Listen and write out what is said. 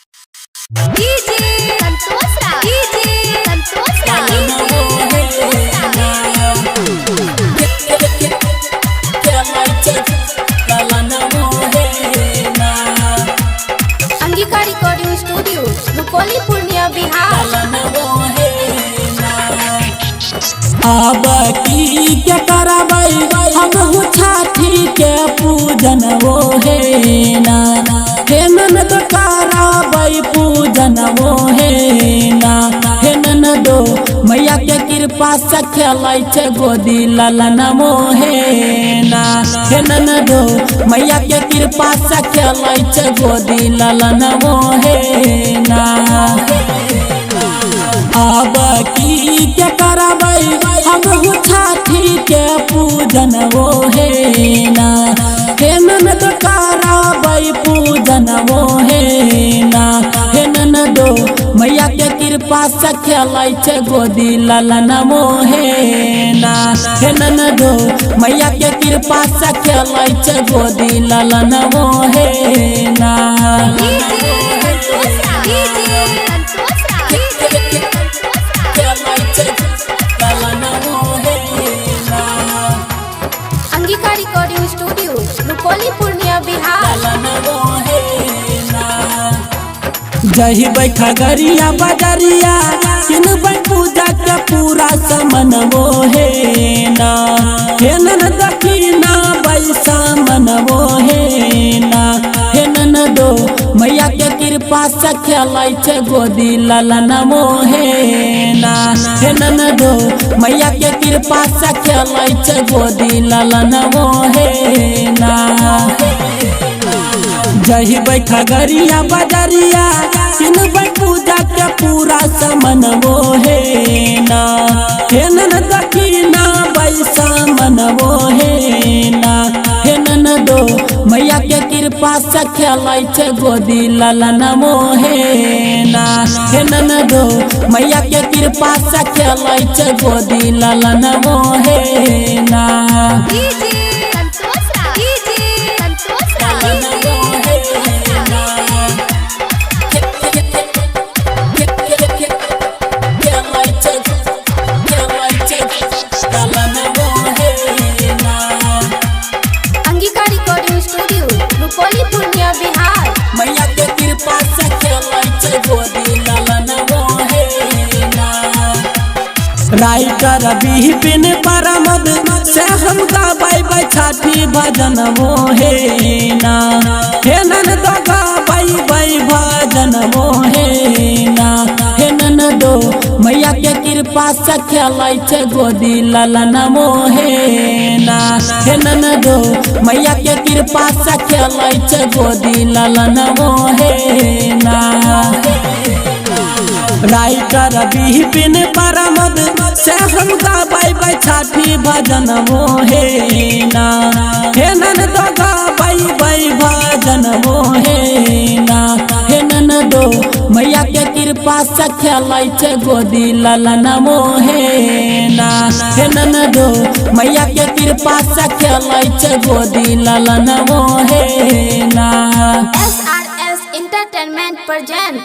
DJ Santosh राज, DJ Santosh राज, Angika recording studio Rupauli Purnia Bihar. अब की के कराबै हम छठी के पूजन वो है ना, हे ननद कराबै पूजन वो है ना, हे ननदो मैया के कृपा से खेलै छै गोदी ललन मोहे ना, हे ननदो मैया के कृपा से खेलै छै गोदी ललन मोहे ना। अब की के कराबै हम छठी के पूजन वो है ना, हे ननद कराबै पूजन वो है ना, हे ननदो मैया के कृपा से खेलै छै गोदी ललन मोहे ना, हे ननदो मैया के कृपा से खेलै छै गोदी ललन मोहे ना। Angika recording studio Rupauli Purnia Bihar. जही बैठा गरिया बजरिया किनबै पूजा के पूरा समन वो है ना, हे ननद दक्षिणा बैसा मन वो है ना, हे ननदो मैया के कृपा से खेलै छै गोदी ललन मोहे ना, हे ननदो मैया के कृपा से खेलै छै गोदी ललन मोहे ना। जही बैठा गरिया बजरिया किनबै पूजा के पूरा समन वो है ना, हे ननद दक्षिणा बैसा मन वो है ना, हे ननदो मैया के कृपा से खेलै छै गोदी ललन मोहे ना, हे ननदो मैया के कृपा से खेलै छै गोदी ललन मोहे ना। Angika recording studio Rupauli Purnia Bihar. मैया के कृपा से खेलै छै गोदी ललन मोहे ना। राइटर बिपिन परमद से हम गाबै छठी भजन मोहे ना, हे ननद गाबै भजन मोहे ना, हे ननदो मैया के कृपा से खेलै छै गोदी ललन मोहे ना, हे ननदो मैया के कृपा से खेलै छै गोदी ललन मोहे ना। राइटर बिपिन परमद से हम गाबै छठी भजन मोहे ना, हे ननद गाबै भजन मोहे ना, हे ननदो मैया के कृपा से खेलै छै गोदी ललन मोहे ना, हे ननदो मैया के कृपा से खेलै छै गोदी ललन मोहे ना। SRS Entertainment present